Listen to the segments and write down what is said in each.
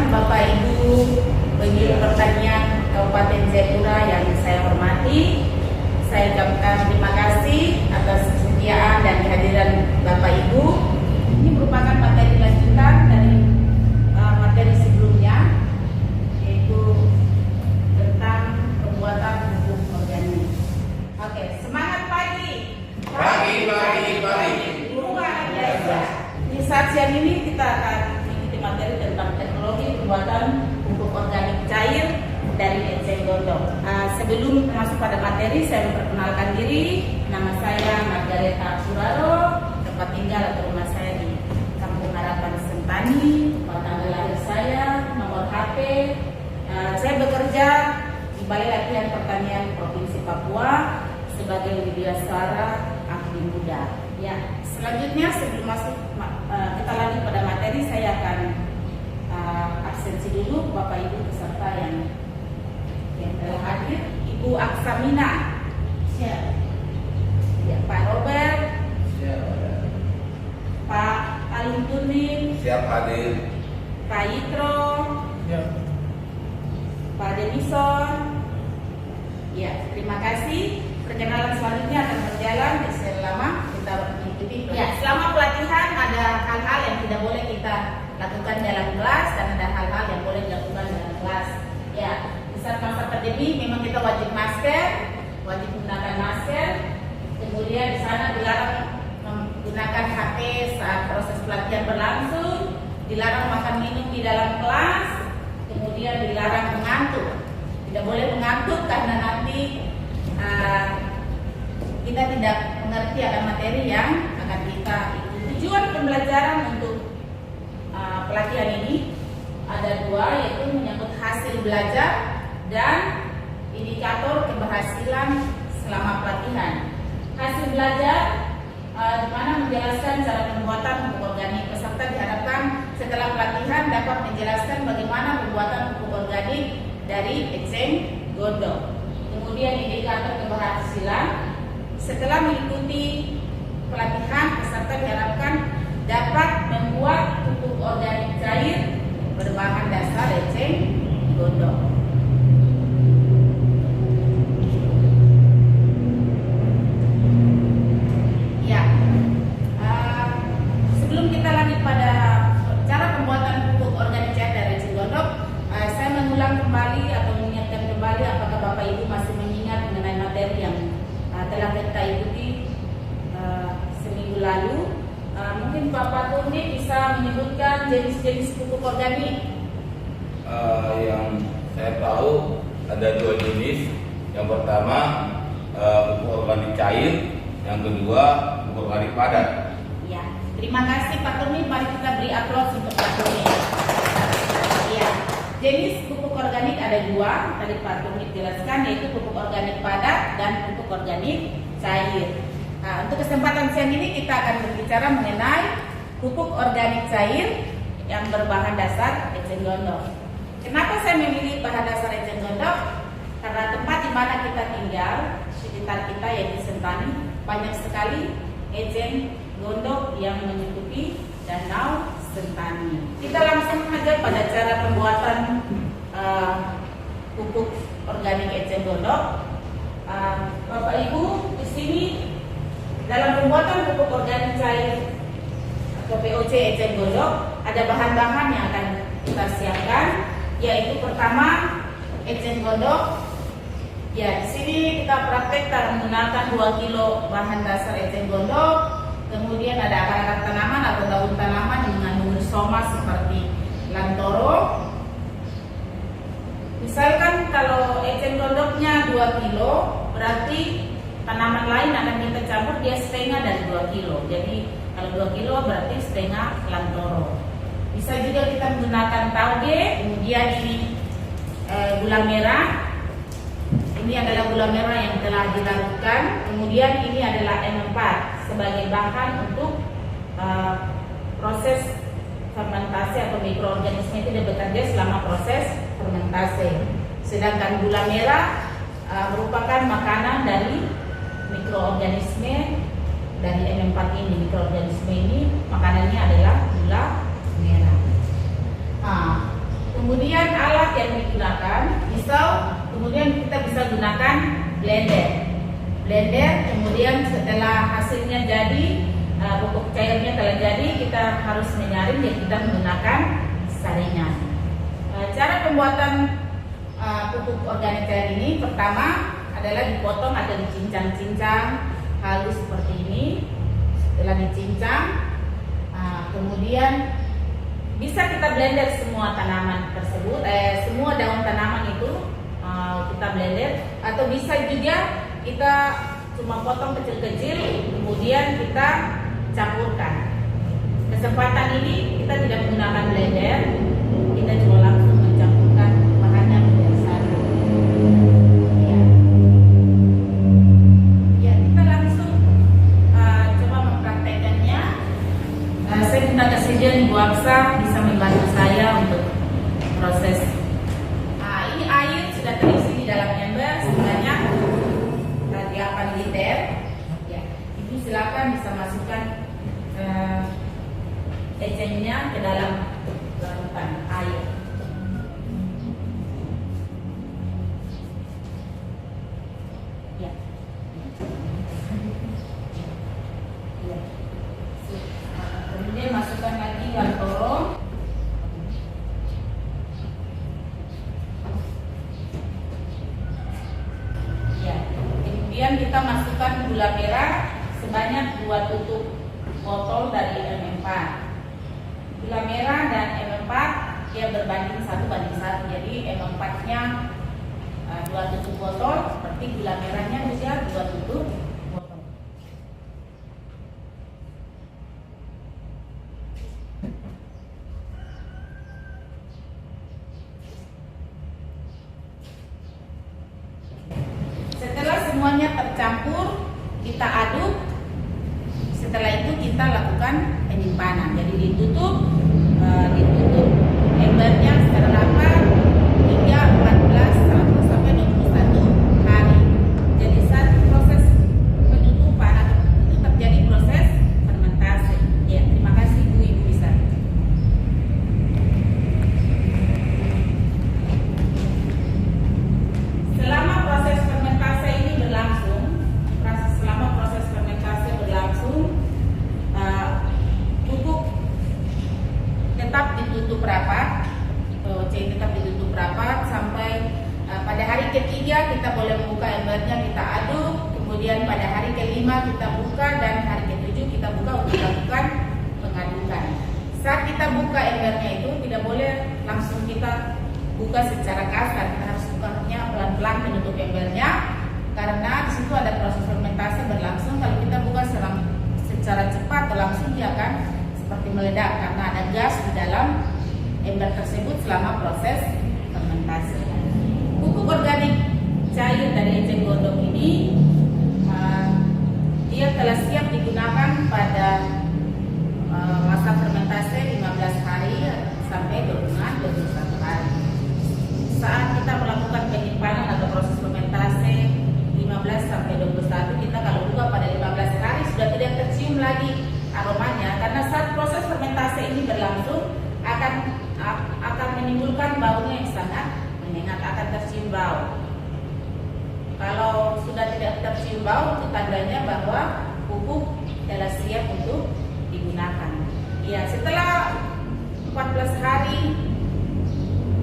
Bapak Ibu penyuluh pertanian Kabupaten Jayapura yang saya hormati. Saya ucapkan terima kasih atas kesetiaan dan kehadiran Bapak Ibu. Ini merupakan materi lanjutan dari materi sebelumnya, yaitu tentang pembuatan pupuk organik. Oke, semangat pagi. Pagi. Luar biasa. Di saat siang ini kita akan mengikuti materi tentang teknologi pembuatan pupuk organik cair dari eceng gondok. Sebelum masuk pada materi, saya memperkenalkan diri. Nama saya Margareta Suraro. Tempat tinggal atau rumah saya di Kampung Harapan Sentani. Tanggal lahir saya, nomor HP. Saya bekerja di Balai Latihan Pertanian Provinsi Papua sebagai widyaswara ahli muda. Ya, selanjutnya sebelum masuk kita lanjut pada materi, saya akan absensi dulu Bapak Ibu peserta yang telah hadir. Ibu Aksamina, siap. Ya, Pak Robert, Siap. Pak Aluntunin, Siap hadir. Pak Yitro, Siap. Pak Denison. Ya, terima kasih. Perkenalan selanjutnya akan berjalan selama kita mengikuti. Ya, selama pelatihan ada hal-hal yang tidak boleh kita lakukan dalam kelas dan ada hal-hal yang boleh dilakukan dalam kelas. Ya, di saat masa pandemi memang kita wajib menggunakan masker. Kemudian di sana dilarang menggunakan HP saat proses pelatihan berlangsung, dilarang makan minum di dalam kelas, kemudian dilarang mengantuk. Tidak boleh mengantuk karena nanti kita tidak mengerti akan materi yang akan kita ikuti. Tujuan pembelajaran untuk pelatihan ini ada dua, yaitu menyangkut hasil belajar dan indikator keberhasilan selama pelatihan. Hasil belajar di mana menjelaskan cara pembuatan pupuk organik. Peserta diharapkan setelah pelatihan dapat menjelaskan bagaimana pembuatan pupuk organik dari eceng gondok. Kemudian indikator keberhasilan, setelah mengikuti pelatihan peserta diharapkan dapat membuat pupuk organik cair berbahan dasar eceng gondok. Ya, sebelum kita lanjut pada cara pembuatan pupuk organik cair dari eceng gondok, saya mengulang kembali atau mengingatkan kembali apakah Bapak Ibu masih mengingat mengenai materi yang telah kita ikuti seminggu lalu. Mungkin Bapak Turni bisa menyebutkan jenis-jenis pupuk organik. Yang saya tahu ada dua jenis. Yang pertama pupuk organik cair, yang kedua pupuk organik padat. Ya, terima kasih Pak Turni. Mari kita beri aplaus untuk Pak Turni. Ya, jenis pupuk organik ada dua. Tadi Pak Turni jelaskan, yaitu pupuk organik padat dan pupuk organik cair. Nah, untuk kesempatan siang ini kita akan berbicara mengenai pupuk organik cair yang berbahan dasar eceng gondok. Kenapa saya memilih bahan dasar eceng gondok? Karena tempat di mana kita tinggal, sekitar kita yaitu Sentani, banyak sekali eceng gondok yang menyusupi danau Sentani. Kita langsung saja pada cara pembuatan pupuk organik eceng gondok. Bapak Ibu di sini dalam pembuatan pupuk organik cair atau POC eceng gondok ada bahan-bahan yang akan kita siapkan, yaitu pertama eceng gondok. Ya, di sini kita praktek menggunakan 2 kilo bahan dasar eceng gondok. Kemudian ada akar-akar tanaman atau daun tanaman yang mengandung rizoma seperti lantoro. Misalkan kalau eceng gondoknya 2 kilo, berarti tanaman lain akan kita campur dia setengah dari 2 kilo. Jadi kalau 2 kilo berarti setengah lantoro. Bisa juga kita menggunakan tauge. Kemudian ini gula merah. Ini adalah gula merah yang telah dilarutkan. Kemudian ini adalah M4 sebagai bahan untuk proses fermentasi atau mikroorganisme itu bekerja selama proses fermentasi. Sedangkan gula merah merupakan makanan dari mikroorganisme dari M4 ini. Mikroorganisme ini makanannya adalah gula merah. Kemudian alat yang digunakan, kemudian kita bisa gunakan blender. Kemudian setelah hasilnya jadi, pupuk cairnya telah jadi, kita harus menyaring dan kita menggunakan saringan. Cara pembuatan pupuk organik cair ini pertama adalah dipotong atau dicincang-cincang halus seperti ini. Setelah dicincang, kemudian bisa kita blender semua tanaman tersebut, semua daun tanaman itu kita blender, atau bisa juga kita cuma potong kecil-kecil kemudian kita campurkan. Kesempatan ini kita tidak menggunakan blender, kita cuma langsung mencampurkan bahannya menjadi satu. Ya, kita langsung coba mempraktekannya. Saya minta kesediaan Bu Aksa bisa membantu saya untuk proses. Ini air sudah terisi di dalam ember sebanyak 8 liter. Ya, Ibu silakan bisa masukkan ecengnya ke dalam larutan air. Ya. Ya. Kemudian masukkan lagi gantoro. Ya. Kemudian kita masukkan gula merah sebanyak 2 tutup botol dari M4. Gula merah dan M4 dia berbanding 1:1. Jadi M4-nya 2 tutup botol, seperti gula merahnya juga 2 tutup botol. Setelah semuanya tercampur, kita aduk. Setelah itu kita lakukan penyimpanan. Jadi ditutup embernya secara rapat hingga 14 sampai 21 hari. Jadi saat proses penutupan itu terjadi proses fermentasi. Ya, terima kasih Bu, Ibu bisa. Selama proses fermentasi ini berlangsung, pupuk tetap ditutup rapat, tetap ditutup rapat sampai pada hari ketiga kita boleh membuka embernya, kita aduk. Kemudian pada hari kelima kita buka dan hari ketujuh kita buka untuk melakukan pengadukan. Saat kita buka embernya itu tidak boleh langsung kita buka secara kasar, kita harus bukanya pelan-pelan menutup embernya karena di situ ada proses fermentasi berlangsung. Kalau kita buka secara cepat langsung dia akan seperti meledak karena ada gas di dalam ember tersebut selama proses fermentasi. Pupuk organik cair dari eceng gondok ini dia telah siap digunakan pada masa fermentasi 15 hari sampai 21 hari. Saat kita melakukan penyimpanan atau proses fermentasi 15 sampai 21, kita kalau buka pada 15 hari sudah tidak tercium lagi aromanya, karena saat proses fermentasi ini berlangsung akan menimbulkan baunya yang sangat menyengat, akan tercium bau. Kalau sudah tidak tercium bau, itu tandanya bahwa pupuk telah siap untuk digunakan. Ya, setelah 14 hari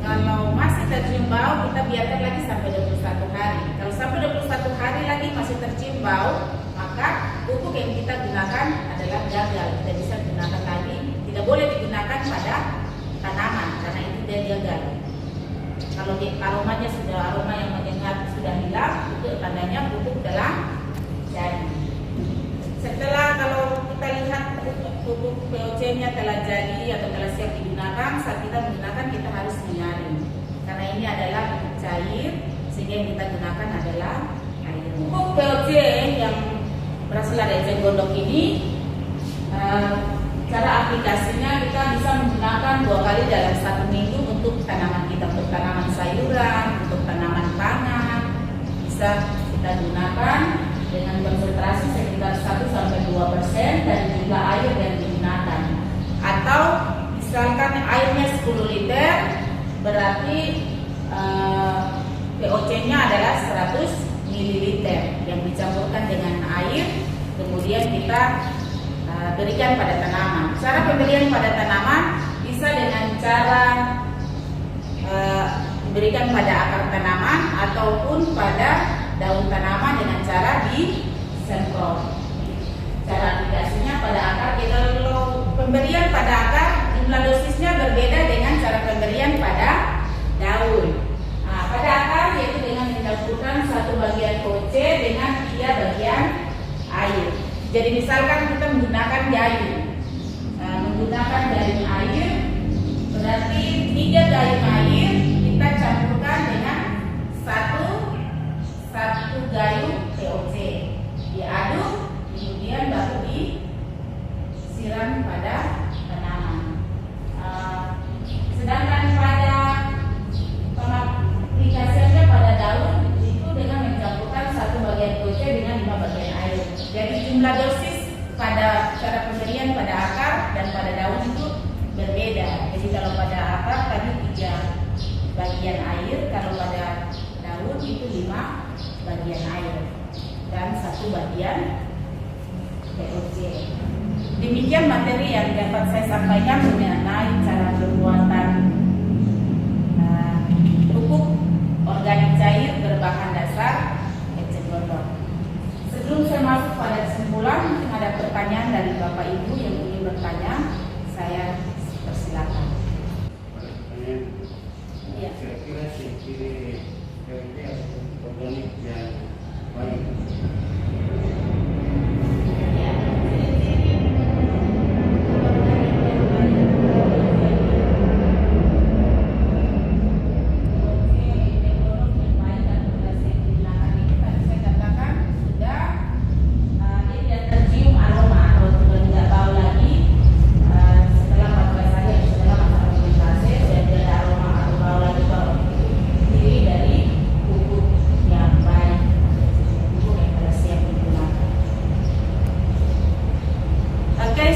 kalau masih tercium bau, kita biarkan lagi sampai 21 hari. Kalau sampai 21 hari lagi masih tercium bau, maka pupuk yang kita gunakan adalah gagal. Tidak bisa digunakan lagi, tidak boleh digunakan pada tanaman karena itu dia gagal. Kalau aromanya aroma yang menyengat sudah hilang, itu tandanya pupuk telah jadi. Setelah kalau kita lihat pupuk POC-nya telah jadi atau telah siap digunakan, saat kita menggunakan kita harus menyaring karena ini adalah pupuk cair, sehingga yang kita gunakan adalah air. Pupuk POC yang berasal dari eceng gondok ini, cara aplikasinya kita bisa menggunakan 2 kali dalam 1 minggu untuk tanaman kita, untuk tanaman sayuran, untuk tanaman pangan. Bisa kita gunakan dengan konsentrasi sekitar 1-2% dari jumlah air yang digunakan. Atau misalkan airnya 10 liter, berarti POC-nya adalah 100 ml yang dicampurkan dengan air, kemudian kita berikan pada tanaman. Cara pemberian pada tanaman bisa dengan cara diberikan pada akar tanaman ataupun pada daun tanaman dengan cara disemprot. Cara aplikasinya pada akar, kalau pemberian pada akar jumlah dosisnya berbeda dengan cara pemberian pada daun. Nah, pada akar yaitu dengan mencampurkan 1 bagian POC dengan 3 bagian air. Jadi misalkan kita menggunakan jaring, menggunakan jaring air, berarti 3 jaring air kita campurkan dengan satu gayung POC, diaduk, kemudian baru disiram pada tanaman. Sedangkan pada aplikasinya pada daun itu dengan mencampurkan 1 bagian POC dengan 5 bagian air. Jadi jumlah dosis pada cara pemberian pada akar dan pada daun itu berbeda. Jadi kalau pada akar tadi 3 bagian air, kalau pada daun itu 5 bagian air dan 1 bagian POC. Demikian materi yang dapat saya sampaikan mengenai cara pembuatan pupuk organik cair berbahan dasar eceng gondok. Sebelum saya masuk pada kesimpulan, mungkin ada pertanyaan dari Bapak Ibu yang ingin bertanya, saya persilakan. Ya. Kira-kira ciri organik yang baik.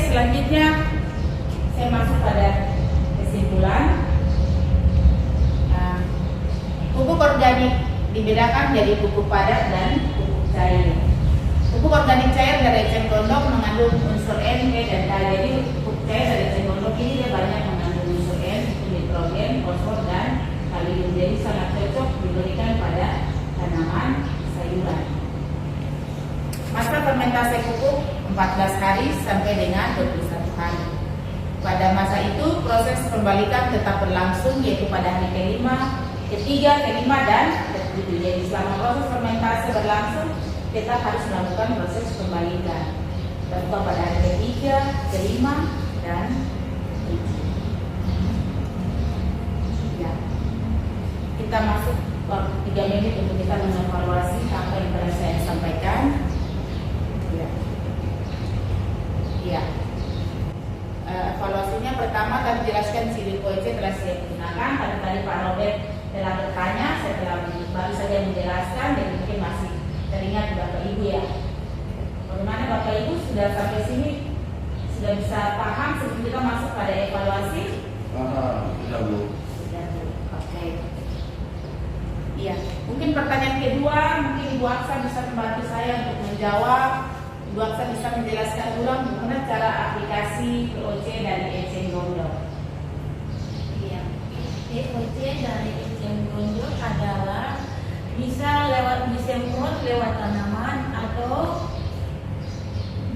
Selanjutnya saya masuk pada kesimpulan. Pupuk organik dibedakan jadi pupuk padat dan pupuk cair. Pupuk organik cair dari eceng gondok mengandung unsur N, P, dan K. Jadi pupuk cair dari eceng gondok ini dia banyak mengandung unsur N, nitrogen, fosfor, dan kalium. Jadi sangat cocok diberikan pada tanaman sayuran. Masa fermentasi pupuk 14 hari sampai dengan 21 hari. Pada masa itu proses pembalikan tetap berlangsung, yaitu pada hari kelima, ketiga, kelima, dan ketujuh. Jadi selama proses fermentasi berlangsung, kita harus melakukan proses pembalikan. Tentu pada hari ketiga, kelima, dan ketujuh. Ya. Kita masuk waktu 3 menit untuk kita mengevaluasi apa yang telah saya sampaikan. Ya. Evaluasinya pertama kami jelaskan ciri POC telah saya gunakan. Tadi Pak Robert telah bertanya, saya telah baru saja menjelaskan, dan mungkin masih teringat Bapak Ibu ya. Bagaimana Bapak Ibu sudah sampai sini, sudah bisa paham sebelum kita masuk pada evaluasi? Sudah Bu. Sudah Bu. Oke. Iya. Mungkin pertanyaan kedua, mungkin Ibu Aksa bisa membantu saya untuk menjawab. Ibu Aksa bisa menjelaskan ulang bagaimana cara aplikasi POC dari eceng gondok. Iya, POC dari eceng gondok adalah bisa lewat disemprot lewat tanaman atau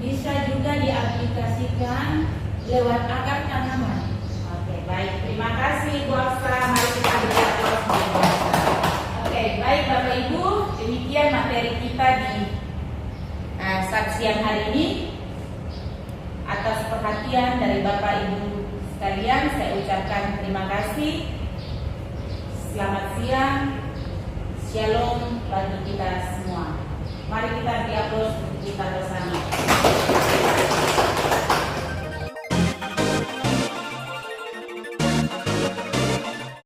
bisa juga diaplikasikan lewat akar tanaman. Oke, baik. Terima kasih Ibu Aksa. Mari kita berbicara. Oke, baik Bapak Ibu, demikian materi kita di saat siang hari ini. Atas perhatian dari Bapak Ibu sekalian, saya ucapkan terima kasih. Selamat siang. Shalom bagi kita semua. Mari kita diaplaus untuk kita bersama.